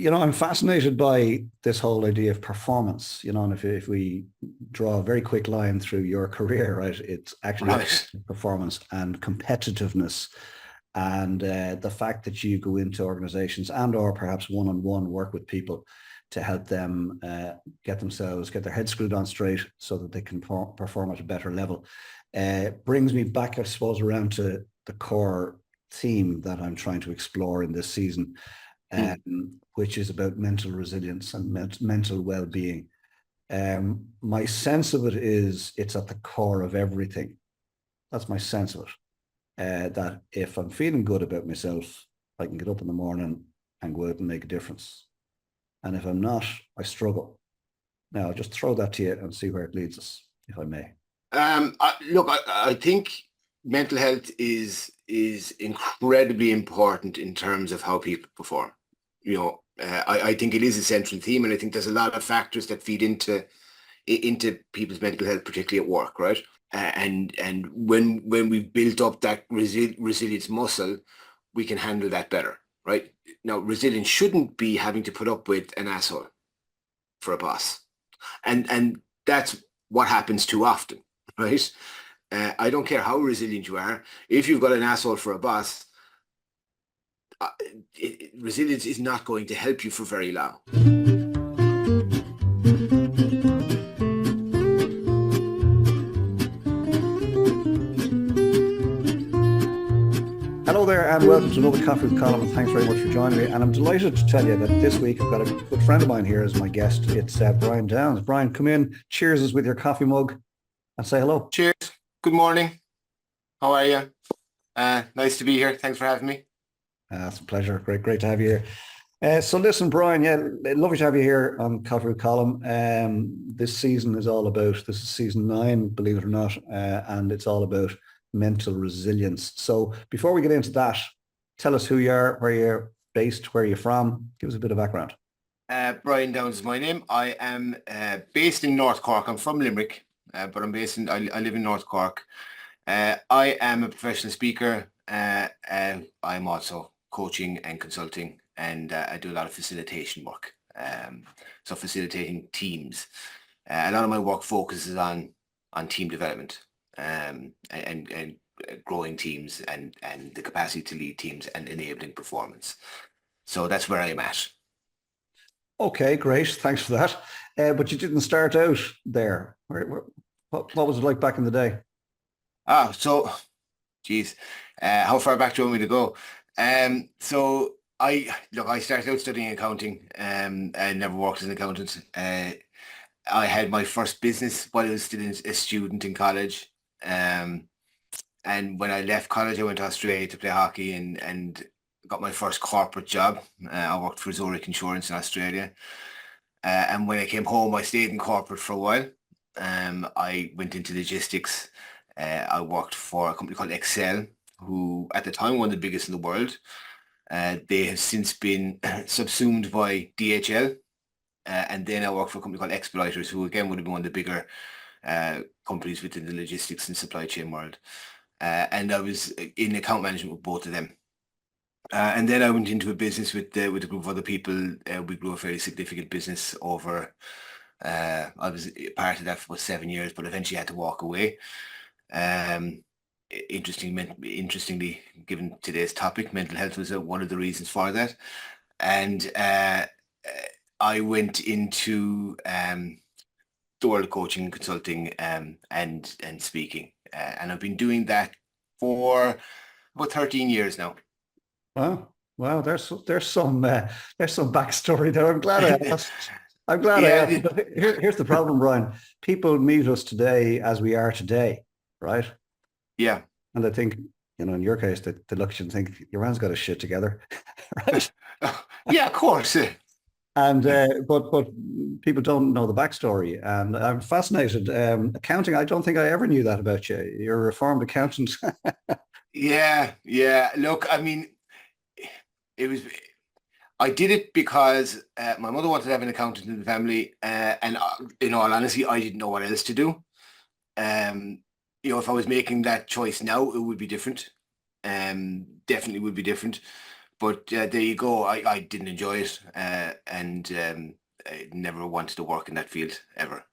I'm fascinated by this whole idea of performance, and if we draw a very quick line through your career, right, it's actually Right. performance and competitiveness and the fact that you go into organizations and or perhaps one-on-one work with people to help them get their heads screwed on straight so that they can perform at a better level. Brings me back, I suppose, around to the core theme that I'm trying to explore in this season, Mm. which is about mental resilience and mental well-being. My sense of it is it's at the core of everything. That's my sense of it. That if I'm feeling good about myself, I can get up in the morning and go out and make a difference. And if I'm not, I struggle. Now, I'll just throw that to you and see where it leads us, if I may. I think mental health is incredibly important in terms of how people perform. I think it is a central theme, and I think there's a lot of factors that feed into people's mental health, particularly at work, right? And when we've built up that resilience muscle, we can handle that better, right? Now, resilience shouldn't be having to put up with an asshole for a boss, and that's what happens too often, right? I don't care how resilient you are. If you've got an asshole for a boss, uh, resilience is not going to help you for very long. Hello there and welcome to another Coffee with Colm, and thanks very much for joining me. And I'm delighted to tell you that this week I've got a good friend of mine here as my guest. It's Brian Downs. Brian, come in, cheers us with your coffee mug and say hello. Cheers. Good morning. How are you? Nice to be here. Thanks for having me. It's a pleasure. Great to have you here. So listen, Brian, yeah, lovely to have you here on Coffee with Colm. This season is all about, this is season 9, believe it or not, and it's all about mental resilience. So before we get into that, tell us who you are, where you're based, where you're from. Give us a bit of background. Brian Downs is my name. I am based in North Cork. I'm from Limerick, but I live in North Cork. I am a professional speaker. And I'm also coaching and consulting, and I do a lot of facilitation work. So facilitating teams. A lot of my work focuses on team development, and growing teams and the capacity to lead teams and enabling performance. So that's where I'm at. Okay, great. Thanks for that. But you didn't start out there. What was it like back in the day? Geez, how far back do you want me to go? So I started out studying accounting. I never worked as an accountant. I had my first business while I was still a student in college. And when I left college, I went to Australia to play hockey and got my first corporate job. I worked for Zurich Insurance in Australia. And when I came home, I stayed in corporate for a while. I went into logistics. I worked for a company called Excel, who at the time one of the biggest in the world. They have since been subsumed by DHL. And then I worked for a company called Exploiters, who again would have been one of the bigger companies within the logistics and supply chain world. And I was in account management with both of them. And then I went into a business with a group of other people. We grew a very significant business over. I was part of that for about 7 years, but eventually had to walk away. Interestingly, given today's topic, mental health was one of the reasons for that. And I went into the world of coaching, consulting, and speaking, and I've been doing that for about 13 years now. Wow, there's some backstory there. I'm glad I asked. I'm glad I Yeah, asked. But here's the problem, Brian. People meet us today as we are today, right? yeah. And I think, in your case, they look at you and think, your man's got his shit together, right? Yeah, of course. And but people don't know the backstory, and I'm fascinated. Accounting, I don't think I ever knew that about you. You're a reformed accountant. Yeah. Look, I mean, it was. I did it because my mother wanted to have an accountant in the family, and in all honesty, I didn't know what else to do. Um, if I was making that choice now, it would be different. Definitely would be different. But there you go. I didn't enjoy it, and I never wanted to work in that field ever.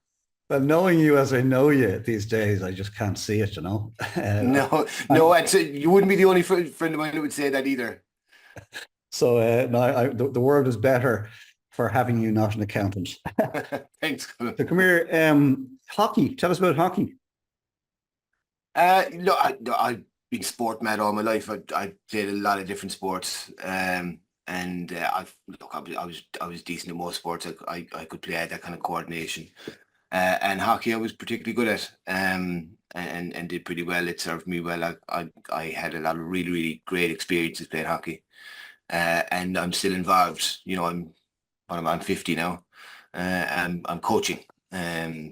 But knowing you as I know you these days, I just can't see it, you know. No, I'm, no, and so you wouldn't be the only friend of mine who would say that either. so no, the world is better for having you not an accountant. Thanks, Colm. So come here, hockey. Tell us about hockey. No, I've been sport mad all my life. I played a lot of different sports, and I was decent at most sports. I could play at that kind of coordination, and hockey I was particularly good at, and did pretty well. It served me well. I had a lot of really great experiences playing hockey, and I'm still involved. You know, I'm 50 now, and I'm coaching.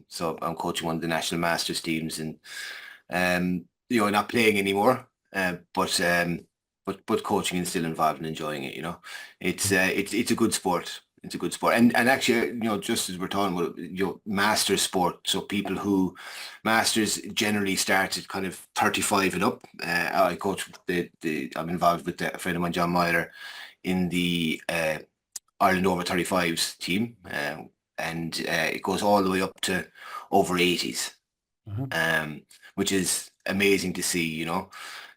So I'm coaching one of the national masters teams, and you know, not playing anymore, but coaching and still involved and enjoying it. You know, it's a good sport. It's a good sport, and actually, you know, just as we're talking about, you know, masters sport. So people who masters generally start at kind of 35 and up. I coach I'm involved with a friend of mine, John Myler, in the Ireland over 35s team, and it goes all the way up to over 80s, Uh-huh. um, which is amazing to see, you know,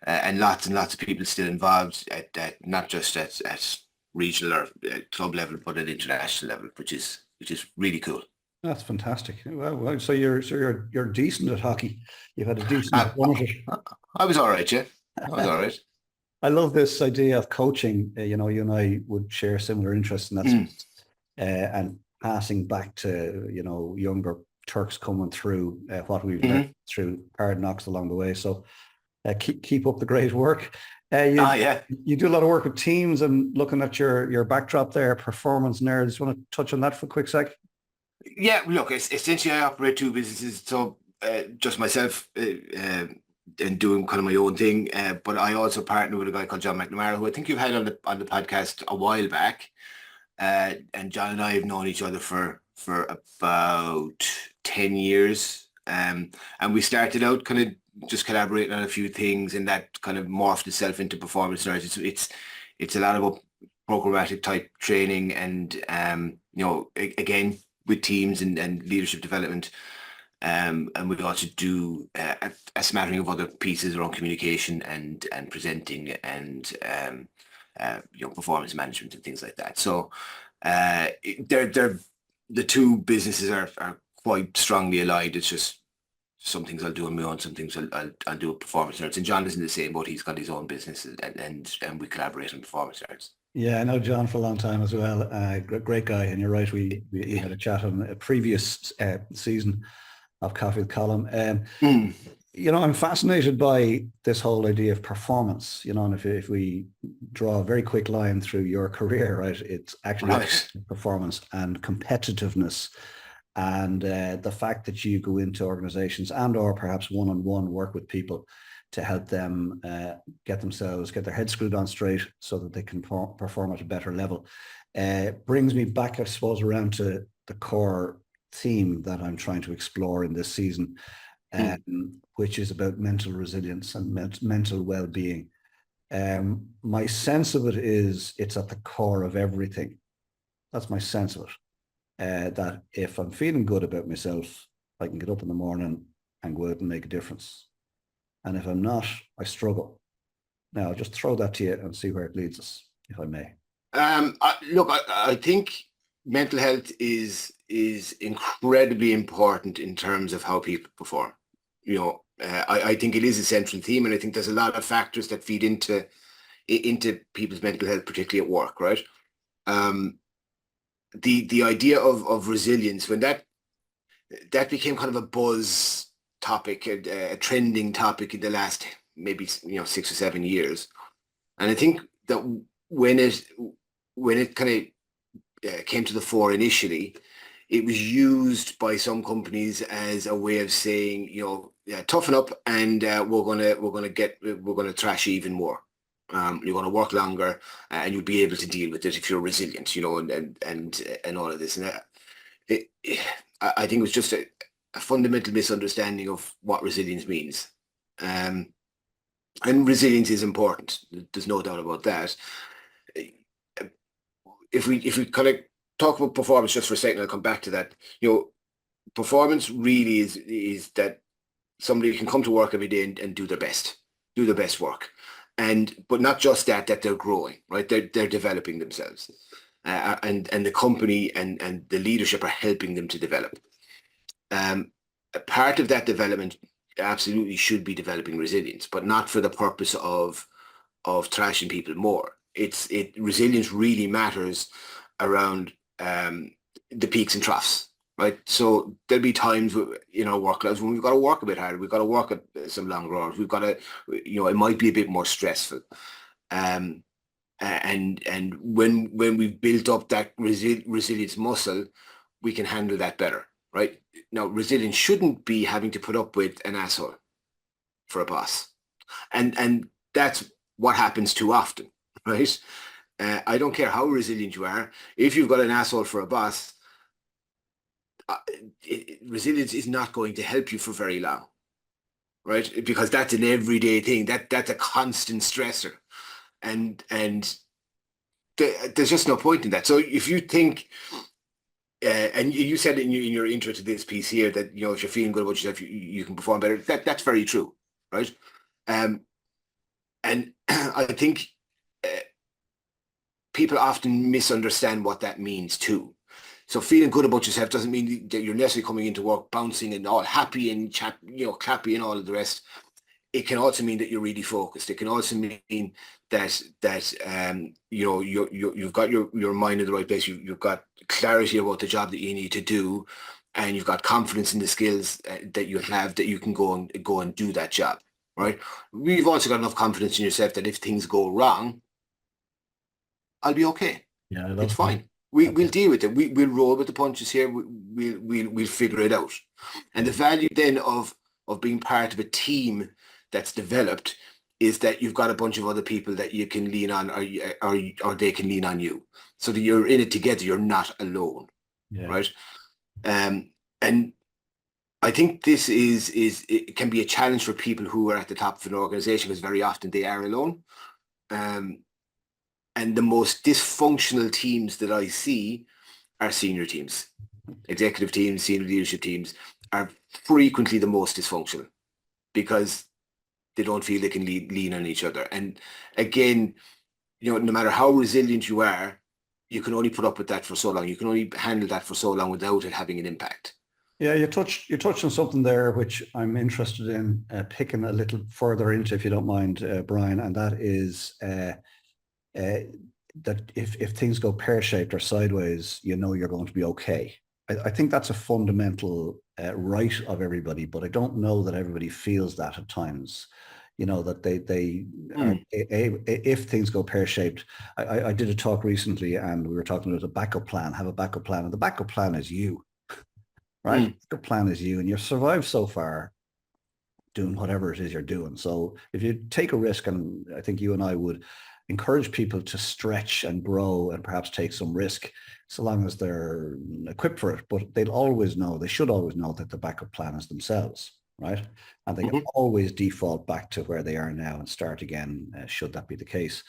and lots of people still involved at not just at regional or club level, but at international level, which is really cool. That's fantastic. Well, so you're decent at hockey. You've had a decent I, run at it. I was all right, yeah. I was all right. I love this idea of coaching. You know, you and I would share similar interests in that Mm, space, and passing back to, you know, younger Turks coming through what we've learned mhm. through hard knocks along the way. So keep up the great work. You Ah, yeah. you do a lot of work with teams, and looking at your backdrop there, performance nerds. Want to touch on that for a quick sec? Yeah, look, essentially I operate two businesses, so just myself and doing kind of my own thing, but I also partner with a guy called John McNamara, who I think you've had on the podcast a while back, and John and I have known each other for about 10 years, and we started out kind of just collaborating on a few things, and that kind of morphed itself into performance nerds. It's a lot about programmatic type training, and you know, again, with teams and leadership development. And we also do a smattering of other pieces around communication and presenting and you know, performance management and things like that. So they're the two businesses are quite strongly aligned. It's just some things I'll do on my own, some things I'll do with performance nerds. And John is in the same boat. He's got his own business, and we collaborate on performance nerds. Yeah, I know John for a long time as well. Great guy, and you're right. We had a chat on a previous season of Coffee with Colm. Mm, You know, I'm fascinated by this whole idea of performance. You know, and if we draw a very quick line through your career, right, it's actually right. performance and competitiveness, and the fact that you go into organizations and or perhaps one-on-one work with people to help them get their heads screwed on straight so that they can perform at a better level. Brings me back, I suppose, around to the core theme that I'm trying to explore in this season, Mm, which is about mental resilience and mental well-being. My sense of it is it's at the core of everything. That's my sense of it. That if I'm feeling good about myself, I can get up in the morning and go out and make a difference. And if I'm not, I struggle. Now, I'll just throw that to you and see where it leads us, if I may. Look, I think mental health is incredibly important in terms of how people perform. You know, I think it is a central theme, and I think there's a lot of factors that feed into people's mental health, particularly at work, right? Um, the idea of resilience, when that became kind of a buzz topic, a trending topic in the last maybe, you know, 6 or 7 years, and I think that when it when it kind of came to the fore initially, it was used by some companies as a way of saying, you know, yeah, toughen up, and we're gonna thrash you even more. You're going to work longer, and you'll be able to deal with it if you're resilient, you know, and all of this. And I think it was just a fundamental misunderstanding of what resilience means. Um, and resilience is important. There's no doubt about that. if we kind of talk about performance just for a second, I'll come back to that. Performance really is that somebody can come to work every day and do their best work, but not just that they're growing, right? They're developing themselves, and the company and the leadership are helping them to develop. A part of that development absolutely should be developing resilience, but not for the purpose of thrashing people more. Resilience really matters around the peaks and troughs, right? So there'll be times in our work lives when we've got to work a bit harder. We've got to work at some longer hours. We've got to, it might be a bit more stressful. And when we've built up that resilience muscle, we can handle that better, right? Now, resilience shouldn't be having to put up with an asshole for a boss. And that's what happens too often, right? I don't care how resilient you are. If you've got an asshole for a boss, resilience is not going to help you for very long, right? Because that's an everyday thing. That's a constant stressor, and there's just no point in that. So if you think, and you said in your intro to this piece here that if you're feeling good about yourself, you can perform better. That's very true, right? And I think people often misunderstand what that means too. So feeling good about yourself doesn't mean that you're necessarily coming into work bouncing and all happy and clappy and all of the rest. It can also mean that you're really focused. It can also mean that you've got your mind in the right place. You've got clarity about the job that you need to do, and you've got confidence in the skills that you have, that you can go and do that job. Right. We've also got enough confidence in yourself that if things go wrong, I'll be okay. Yeah, it's fine. We'll deal with it. We'll roll with the punches here. We'll figure it out. And the value then of being part of a team that's developed is that you've got a bunch of other people that you can lean on, or they can lean on you, so that you're in it together. You're not alone, right? And I think this it can be a challenge for people who are at the top of an organization, because very often they are alone. And the most dysfunctional teams that I see are senior teams. Executive teams, senior leadership teams are frequently the most dysfunctional, because they don't feel they can lean on each other. And again, no matter how resilient you are, you can only put up with that for so long. You can only handle that for so long without it having an impact. Yeah, you touched on something there which I'm interested in picking a little further into, if you don't mind, Brian, and that is that if things go pear-shaped or sideways, you're going to be okay. I think that's a fundamental right of everybody, but I don't know that everybody feels that at times. That they if things go pear-shaped. I did a talk recently, and we were talking about a backup plan. Have a backup plan, and the backup plan is you, right? The plan is you, and you've survived so far doing whatever it is you're doing. So if you take a risk, and I think you and I would encourage people to stretch and grow and perhaps take some risk, so long as they're equipped for it. But they should always know that the backup plan is themselves, right? And they can always default back to where they are now and start again, should that be the case.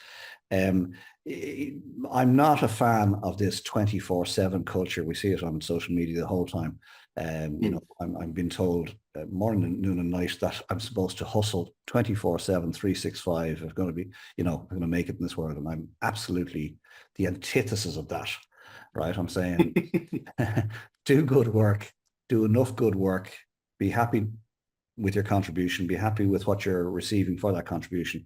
I'm not a fan of this 24/7 culture. We see it on social media the whole time. I'm being told morning, noon and night that I'm supposed to hustle 24/7, 365. I'm going to be, I'm going to make it in this world. And I'm absolutely the antithesis of that, right? I'm saying, do good work, do enough good work, be happy with your contribution, be happy with what you're receiving for that contribution.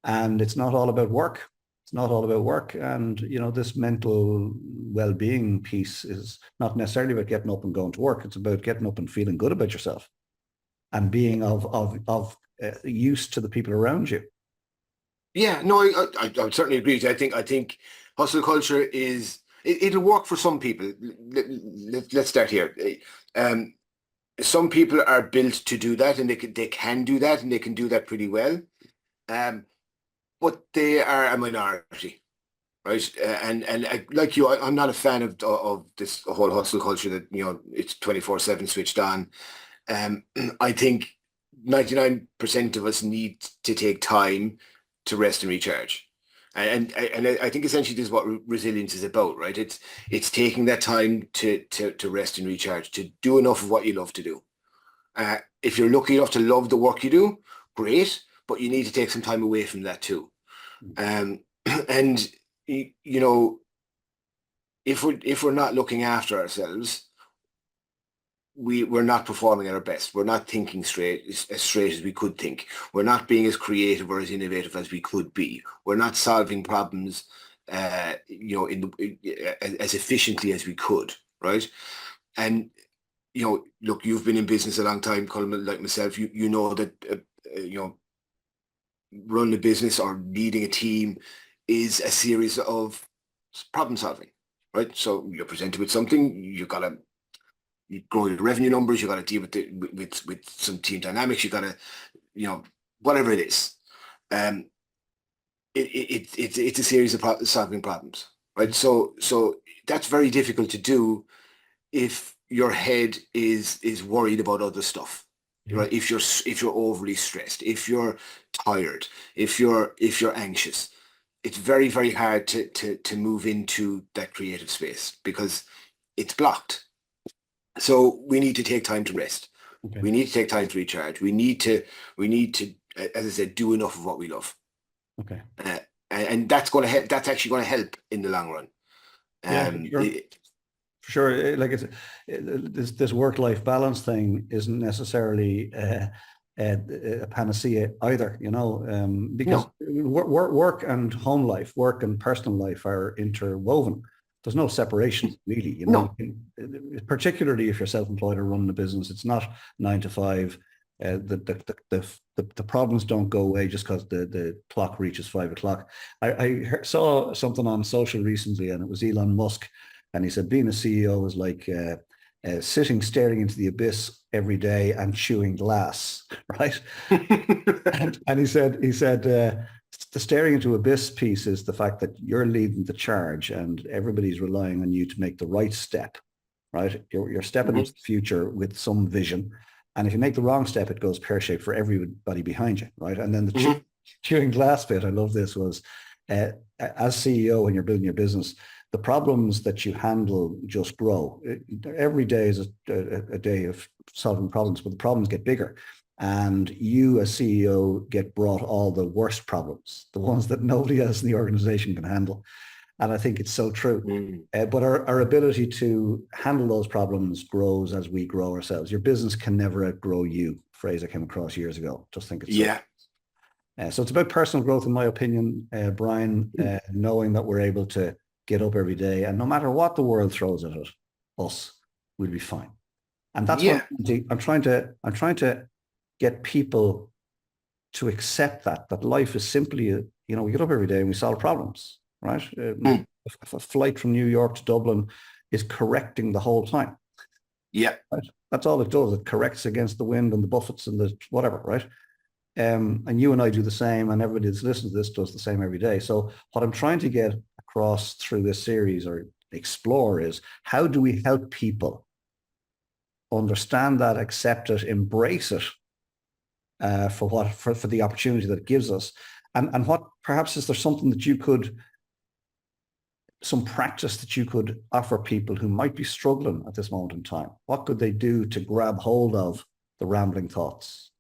And it's not all about work. It's not all about work. And, this mental well-being piece is not necessarily about getting up and going to work. It's about getting up and feeling good about yourself and being of use to the people around you. Yeah, no, I would certainly agree. I think hustle culture it'll work for some people. Let's start here. Some people are built to do that, and they can do that, and they can do that pretty well. But they are a minority, right? And like you, I'm not a fan of this whole hustle culture that it's 24/7 switched on. I think 99% of us need to take time to rest and recharge. And I think essentially this is what resilience is about, right? It's taking that time to rest and recharge, to do enough of what you love to do. If you're lucky enough to love the work you do, great, but you need to take some time away from that too. And you know, if we're not looking after ourselves, we're not performing at our best. We're not thinking straight as straight as we could think. We're not being as creative or as innovative as we could be. We're not solving problems, you know, as efficiently as we could, right? And you know, look, you've been in business a long time, Colm, like myself. You know that you know, running a business or leading a team is a series of problem solving, right? So you're presented with something, you've got to you grow your revenue numbers, you got to deal with some team dynamics, you got to, you know, whatever it is. Um, it's a series of solving problems, right? So that's very difficult to do if your head is worried about other stuff, right? If you're overly stressed, if you're tired, if you're anxious, it's very, very hard to move into that creative space because it's blocked. So we need to take time to rest. Okay. We need to take time to recharge. We need to, as I said, do enough of what we love. Okay. And that's going to help. That's actually going to help in the long run. Yeah, for sure. Like this work-life balance thing isn't necessarily a panacea either, you know, because work and home life, work and personal life are interwoven. There's no separation really, you know, particularly if you're self-employed or running a business, it's not 9 to 5. The problems don't go away just because the clock reaches 5 o'clock. I saw something on social recently, and it was Elon Musk, and he said being a CEO is like sitting staring into the abyss every day and chewing glass, right? and he said the staring into abyss piece is the fact that you're leading the charge and everybody's relying on you to make the right step, right? You're stepping into the future with some vision. And if you make the wrong step, it goes pear-shaped for everybody behind you, right? And then the chewing glass bit, I love this, was as CEO when you're building your business, the problems that you handle just grow. Every day is a day of solving problems, but the problems get bigger. And you as CEO get brought all the worst problems, the ones that nobody else in the organization can handle. And I think it's so true. But our ability to handle those problems grows as we grow ourselves. Your business can never outgrow you. Phrase I came across years ago. Just think it's so it's about personal growth, in my opinion, Brian, knowing that we're able to get up every day, and no matter what the world throws at us, we'll be fine. And that's what I'm trying to get people to accept that life is simply, you know, we get up every day and we solve problems. Right? A flight from New York to Dublin is correcting the whole time. Yeah. Right? That's all it does. It corrects against the wind and the buffets and the whatever, right? And you and I do the same, and everybody that's listening to this does the same every day. So what I'm trying to get across through this series or explore is how do we help people understand that, accept it, embrace it for the opportunity that it gives us. And what perhaps is there something that you could some practice that you could offer people who might be struggling at this moment in time? What could they do to grab hold of the rambling thoughts?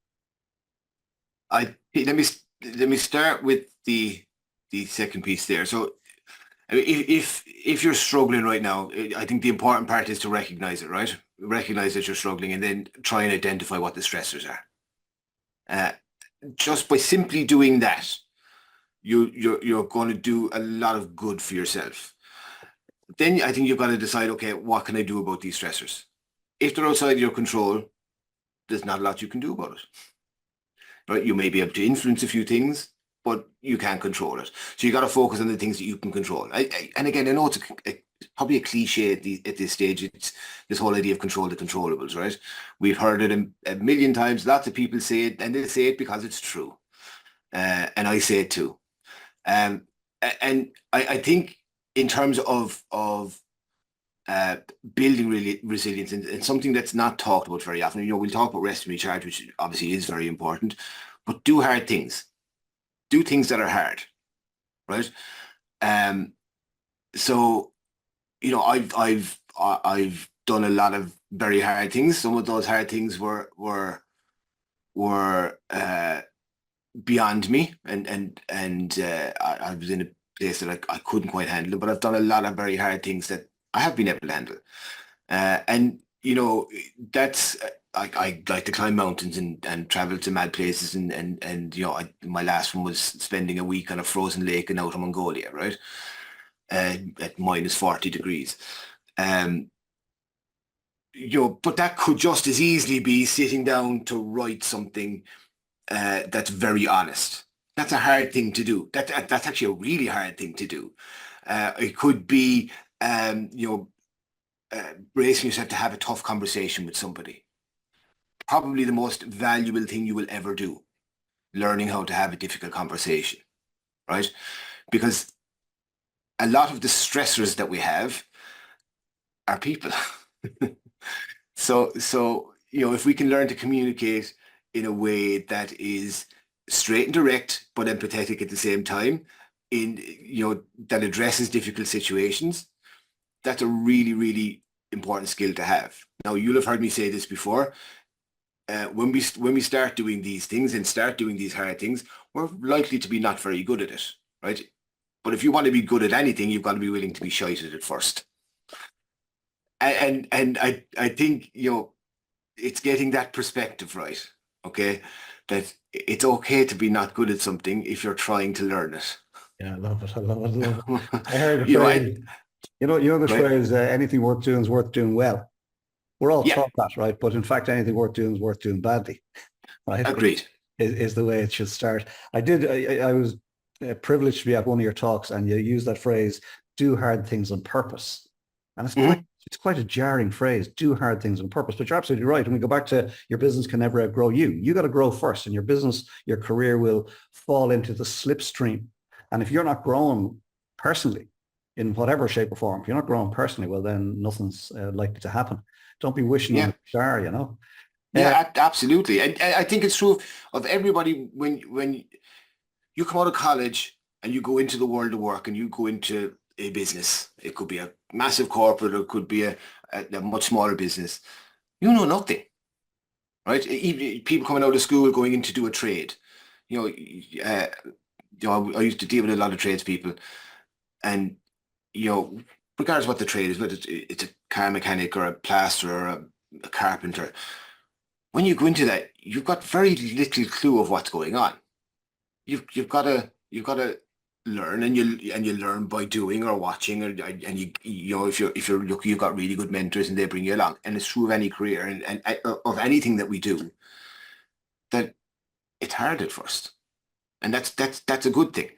Let me start with the second piece there. So if you're struggling right now, I think the important part is to recognize it, right? Recognize that you're struggling and then try and identify what the stressors are. Just by simply doing that, you're going to do a lot of good for yourself. Then I think you've got to decide, okay, what can I do about these stressors? If they're outside your control, there's not a lot you can do about it. Right? You may be able to influence a few things, but you can't control it. So you got to focus on the things that you can control. And again, I know it's probably a cliche at this stage. It's this whole idea of control the controllables, right? We've heard it a million times. Lots of people say it, and they say it because it's true. And I say it too. And I think in terms of building really resilience and something that's not talked about very often, you know, we'll talk about rest and recharge, which obviously is very important, but do hard things. Do things that are hard. right? Um, so I've done a lot of very hard things. Some of those hard things were beyond me, and I was in a place that I couldn't quite handle it. But I've done a lot of very hard things that I have been able to handle. And that's I like to climb mountains and travel to mad places, and my last one was spending a week on a frozen lake in outer Mongolia, right? At minus 40 degrees. Um, but that could just as easily be sitting down to write something that's very honest. That's a hard thing to do. That's actually a really hard thing to do. It could be, bracing yourself to have a tough conversation with somebody. Probably the most valuable thing you will ever do, learning how to have a difficult conversation, right? Because a lot of the stressors that we have are people. So if we can learn to communicate in a way that is straight and direct, but empathetic at the same time, that addresses difficult situations, that's a really, really important skill to have. Now, you'll have heard me say this before. When we start doing these things and start doing these hard things, we're likely to be not very good at it, right? But if you want to be good at anything, you've got to be willing to be shite at it first. And I think it's getting that perspective right. Okay, that it's okay to be not good at something if you're trying to learn it. Yeah, I love it. I love it. I love it. I heard a You know, I, phrase, the right? phrase, anything worth doing is worth doing well. We're all Yeah, taught that, right? But in fact, anything worth doing is worth doing badly, right? agreed. Is the way it should start. I was privileged to be at one of your talks, and you use that phrase, do hard things on purpose. And Hmm. it's quite a jarring phrase, do hard things on purpose. But you're absolutely right. And we go back to your business can never outgrow you. You got to grow first, and your business, your career will fall into the slipstream. And if you're not growing personally in whatever shape or form, if you're not growing personally, well, then nothing's likely to happen. Don't be wishing on Yeah, a star. Uh, yeah, absolutely. And I think it's true of everybody when you come out of college and you go into the world of work and you go into a business. It could be a massive corporate or it could be a much smaller business. You know nothing, right? Even people coming out of school going in to do a trade. You know, uh, I used to deal with a lot of tradespeople, and you know, regardless of what the trade is, whether it's a car mechanic or a plasterer or a carpenter, when you go into that, you've got very little clue of what's going on. You've got to learn, and you learn by doing or watching, and if you're lucky, you've got really good mentors and they bring you along. And it's true of any career and of anything that we do, that it's hard at first, and that's a good thing.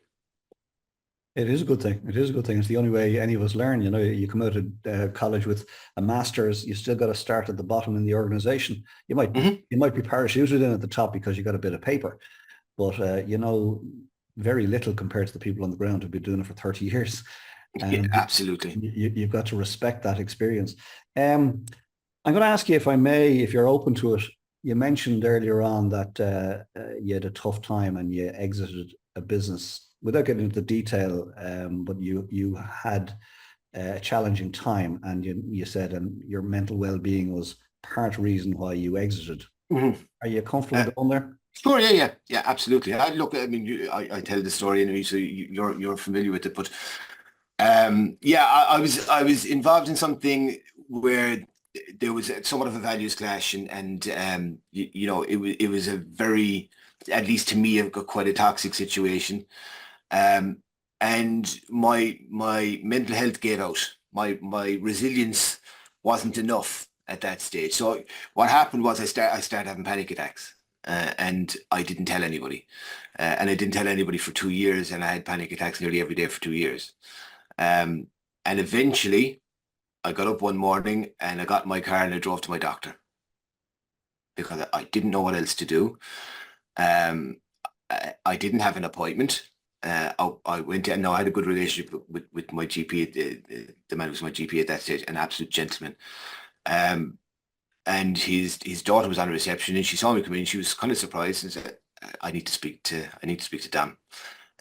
It is a good thing. It is a good thing. It's the only way any of us learn. You come out of college with a master's, you still got to start at the bottom in the organization. You might Hmm. you might be parachuted in at the top because you got a bit of paper, but very little compared to the people on the ground who've been doing it for 30 years. Yeah, And absolutely. you've got to respect that experience. Um, I'm going to ask you, if I may, if you're open to it. You mentioned earlier on that you had a tough time and you exited a business. Without getting into the detail, but you had a challenging time, and you said your mental well-being was part reason why you exited. Hmm. Are you comfortable going there? Sure, yeah, yeah, yeah, absolutely. I mean, I tell the story anyway, so you're familiar with it. But yeah, I was involved in something where there was somewhat of a values clash, and it was a very, at least to me, quite a toxic situation. Um, and my mental health gave out. My resilience wasn't enough at that stage. So what happened was I started having panic attacks, and I didn't tell anybody, and I didn't tell anybody for 2 years, and I had panic attacks nearly every day for 2 years. Um, and eventually, I got up one morning and I got in my car and I drove to my doctor because I didn't know what else to do. Um, I didn't have an appointment. I went in. No, I had a good relationship with my GP, the man who was my GP at that stage, an absolute gentleman. Um, and his daughter was on reception, and she saw me come in. She was kind of surprised and said, "I need to speak to Dan."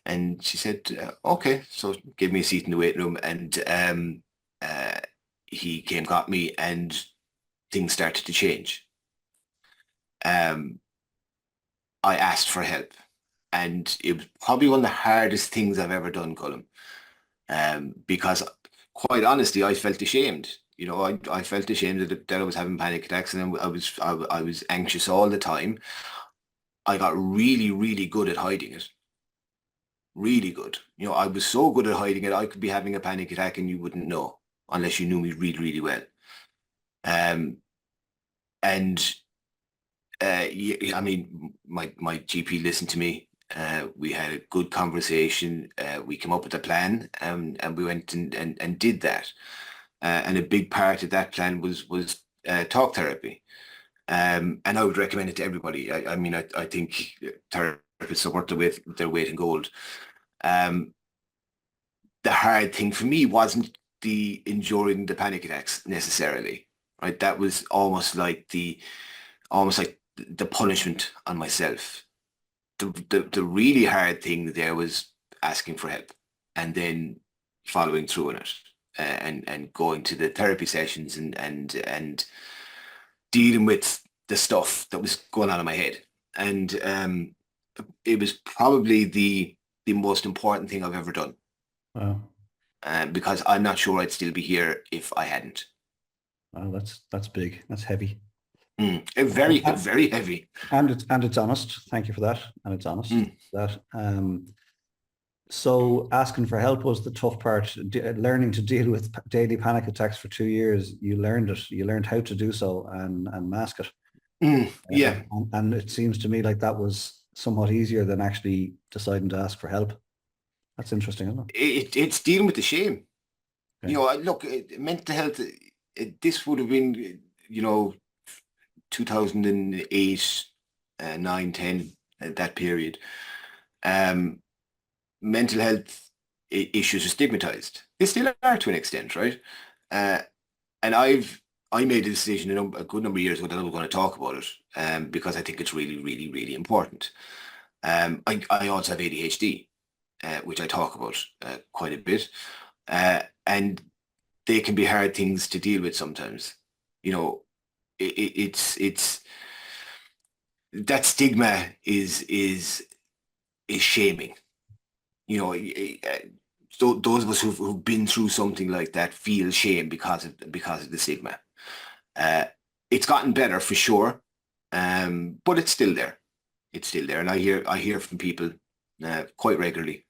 And she said, okay. So gave me a seat in the waiting room, and he came, got me, and things started to change. Um, I asked for help, and it was probably one of the hardest things I've ever done, Colm. Because quite honestly, I felt ashamed. I felt ashamed that I was having panic attacks, and I was anxious all the time. I got really, really good at hiding it. Really good. I was so good at hiding it, I could be having a panic attack and you wouldn't know unless you knew me really, really well. Um, and I mean, my GP listened to me. We had a good conversation. We came up with a plan, and we went and did that. And a big part of that plan was talk therapy. And I would recommend it to everybody. I mean, I think therapists are worth their weight in gold. Um, the hard thing for me wasn't the enduring the panic attacks necessarily, right? That was almost like the punishment on myself. The really hard thing there was asking for help and then following through on it, and going to the therapy sessions and dealing with the stuff that was going on in my head. And it was probably the most important thing I've ever done, Wow. because I'm not sure I'd still be here if I hadn't. Wow, that's big. That's heavy. Very, And very heavy. and it's honest. Thank you for that. And it's honest. Mm. That so asking for help was the tough part. Learning to deal with daily panic attacks for 2 years, you learned it. You learned how to do so and mask it. Yeah, And it seems to me like that was somewhat easier than actually deciding to ask for help. That's interesting, isn't it's dealing with the shame. it? Okay. Look, mental health, this would have been, 2008, 9, 10, that period. Um, Mental health issues are stigmatized. They still are to an extent, right? Uh, and I made a decision a good number of years ago that I was going to talk about it, because I think it's really, really, really important. I also have ADHD, which I talk about quite a bit. And they can be hard things to deal with sometimes. You know, it's that stigma is shaming. Those of us who've been through something like that feel shame because of the stigma. Uh, it's gotten better for sure, but it's still there. It's still there, and I hear from people quite regularly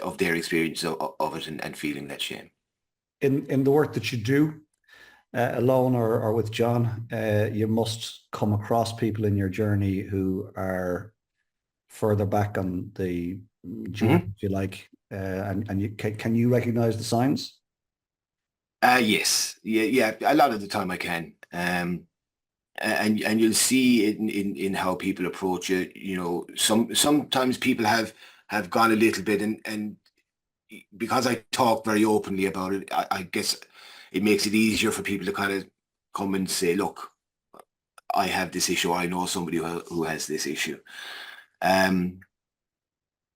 of their experience of it, and feeling that shame. In the work that you do, alone or with John, you must come across people in your journey who are further back on the journey, Hmm. if you like, and can you recognize the signs? Yes, yeah. A lot of the time I can, and you'll see it in how people approach it. Sometimes people have gone a little bit, and because I talk very openly about it, I guess it makes it easier for people to kind of come and say, look, I have this issue. I know somebody who has this issue. Um,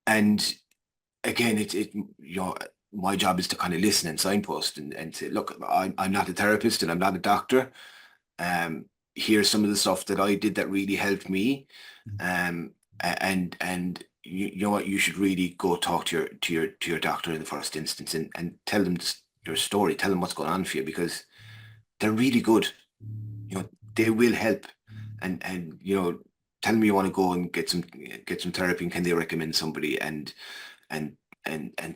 and again, my job is to kind of listen and signpost, and say, look, I'm not a therapist and I'm not a doctor. Um, Here's some of the stuff that I did that really helped me. And you know what, you should really go talk to your doctor in the first instance, and tell them your story, tell them what's going on for you, because they're really good. They will help. And tell them you want to go and get some therapy, and can they recommend somebody, and and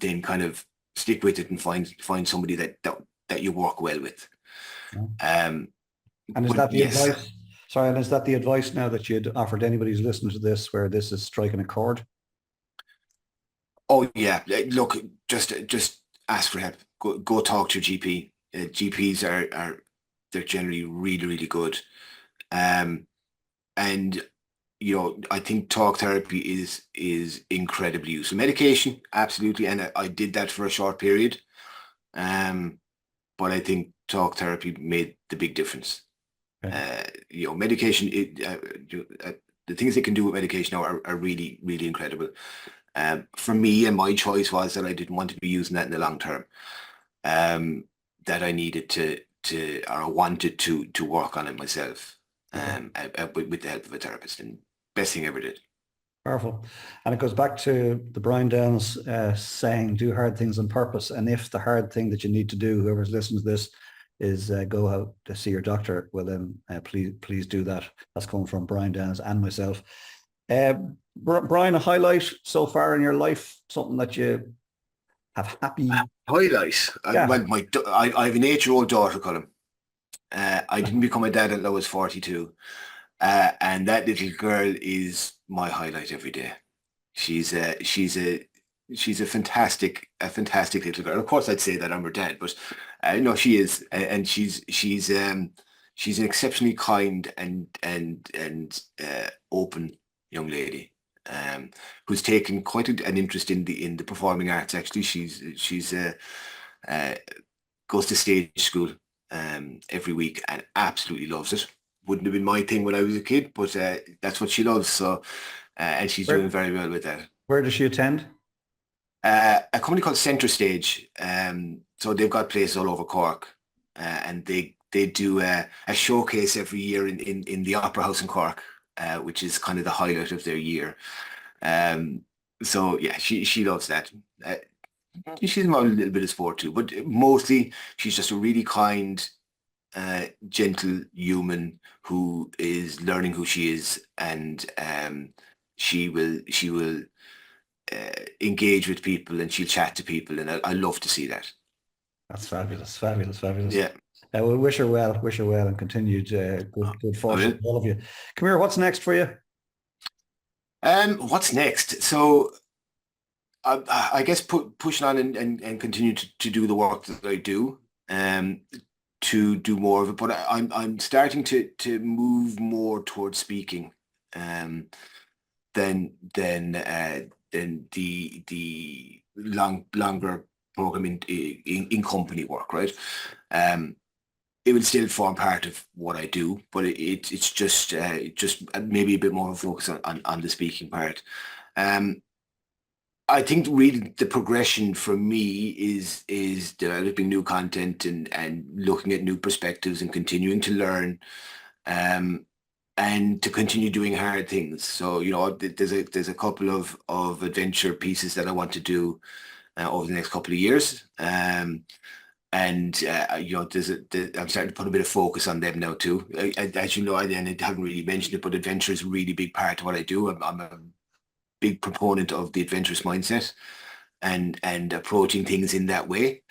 then kind of stick with it and find somebody that you work well with. No? Um, And is but that the yes. advice? Sorry, and is that the advice now that you'd offered anybody who's listening to this, where this is striking a chord? Oh yeah. Look, just ask for help. Go talk to your GP. GPs are they're generally really, really good. Um, and I think talk therapy is incredibly useful. Medication, absolutely, and I did that for a short period. Um, but I think talk therapy made the big difference. Okay. Medication, the things they can do with medication now are really, really incredible. For me, and my choice was that I didn't want to be using that in the long term. That I needed or I wanted to work on it myself, Yeah. with the help of a therapist, and best thing I ever did. Powerful. And it goes back to the Brian Downs saying, do hard things on purpose. And if the hard thing that you need to do, whoever's listening to this, is go out to see your doctor, well then please do that. That's coming from Brian Downs and myself. Brian, a highlight so far in your life, something that you have happy. Highlight. Yeah. Well, I have an 8-year-old daughter, Colm. I didn't become a dad until I was 42. And that little girl is my highlight every day. She's a fantastic little girl. Of course, I'd say that I'm her dad, but no, she is, and she's an exceptionally kind and open young lady, who's taken quite an interest in the performing arts. Actually, she's uh, goes to stage school every week and absolutely loves it. Wouldn't have been my thing when I was a kid, but that's what she loves. So, and she's doing very well with that. Where does she attend? A company called Centre Stage. So they've got places all over Cork, and they do a showcase every year in the Opera House in Cork, which is kind of the highlight of their year. So yeah, she loves that. She's involved in a little bit of sport too, but mostly she's just a really kind, gentle human who is learning who she is, and she will engage with people, and she'll chat to people, and I love to see that. That's fabulous, fabulous, fabulous. Yeah. We wish her well, and continued good fortune to all of you. Come here, what's next for you? What's next? So I guess pushing on and continue to do the work that I do, to do more of it. But I'm starting to move more towards speaking, than the longer program in company work, right? It will still form part of what I do, but it's just maybe a bit more of a focus on the speaking part. I think really the progression for me is developing new content and looking at new perspectives and continuing to learn, and to continue doing hard things. So, there's a couple of adventure pieces that I want to do over the next couple of years. And I'm starting to put a bit of focus on them now too. As you know, I haven't really mentioned it, but adventure is a really big part of what I do. I'm a big proponent of the adventurous mindset and approaching things in that way.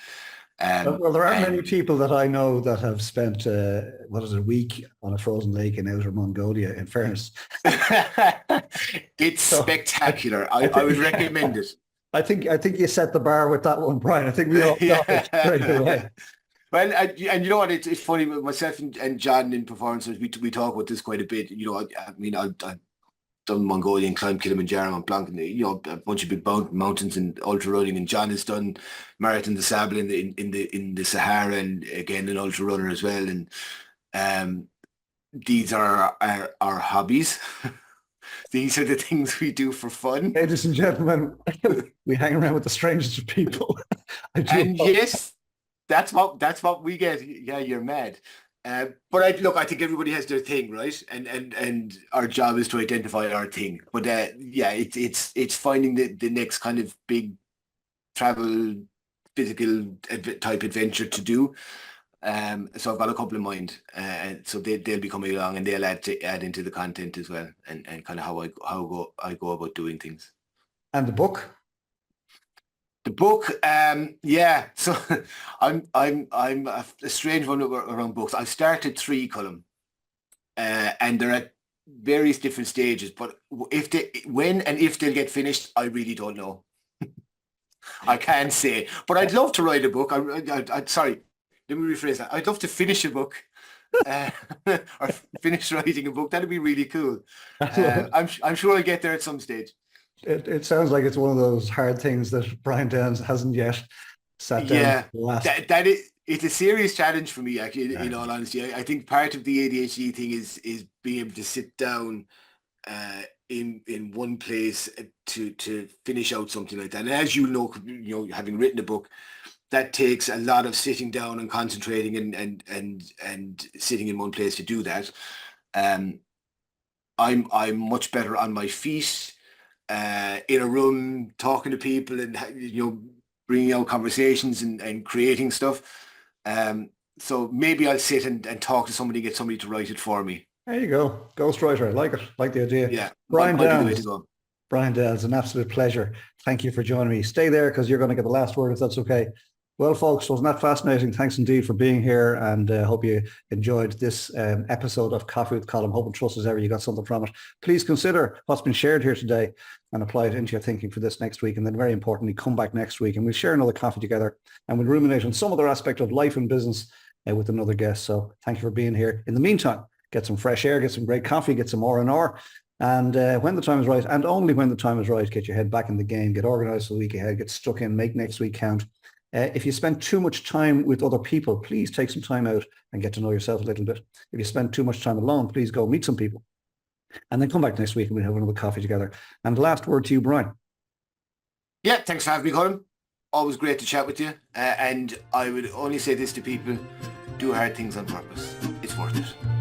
Well, there aren't many people that I know that have spent a week on a frozen lake in outer Mongolia, in fairness. It's spectacular. I would recommend it. I think you set the bar with that one, Brian. I think we all got it straight away. Well, and you know what? It's funny with myself and John in performances. We talk about this quite a bit. I mean, I've done Mongolian, climbed Kilimanjaro, Mont Blanc, and a bunch of big mountains and ultra running. And John has done Marathon des Sables in the Sahara, and again an ultra runner as well. And these are our hobbies. These are the things we do for fun. Ladies and gentlemen, we hang around with the strangest of people. And yes, that's what we get. Yeah, you're mad. But I think everybody has their thing, right? And our job is to identify our thing. But yeah, it's finding the next kind of big travel, physical type adventure to do. So I've got a couple in mind, and so they'll be coming along, and they'll add into the content as well, and kind of how I go about doing things. And the book. The book, yeah. So I'm a strange one around books. I've started 3, Colm, and they're at various different stages. But when and if they'll get finished, I really don't know. I can't say. But I'd love to write a book. I sorry, let me rephrase that. I'd love to finish a book, or finish writing a book. That'd be really cool. I'm sure I'll get there at some stage. It sounds like it's one of those hard things that Brian Downs hasn't yet sat down. Yeah, it's a serious challenge for me, actually, in all honesty. I think part of the ADHD thing is being able to sit down in one place to finish out something like that. And as you know, having written a book, that takes a lot of sitting down and concentrating and sitting in one place to do that. I'm much better on my feet, in a room, talking to people, and bringing out conversations and creating stuff. So maybe I'll sit and talk to somebody, get somebody to write it for me. There you go. Ghostwriter. I like it. Like the idea. Yeah, Brian might be the way to Downs. go. Brian Downs, an absolute pleasure. Thank you for joining me. Stay there because you're going to get the last word if that's okay. Well, folks, wasn't that fascinating? Thanks indeed for being here, and hope you enjoyed this episode of Coffee with Colm. Hope and trust as ever you got something from it. Please consider what's been shared here today and apply it into your thinking for this next week. And then very importantly, come back next week and we'll share another coffee together and we'll ruminate on some other aspect of life and business with another guest. So thank you for being here. In the meantime, get some fresh air, get some great coffee, get some R&R. And when the time is right, and only when the time is right, get your head back in the game, get organized for the week ahead, get stuck in, make next week count. If you spend too much time with other people, please take some time out and get to know yourself a little bit. If you spend too much time alone, please go meet some people. And then come back next week and we'll have another coffee together. And last word to you, Brian. Yeah, thanks for having me, Colm. Always great to chat with you. And I would only say this to people: do hard things on purpose. It's worth it.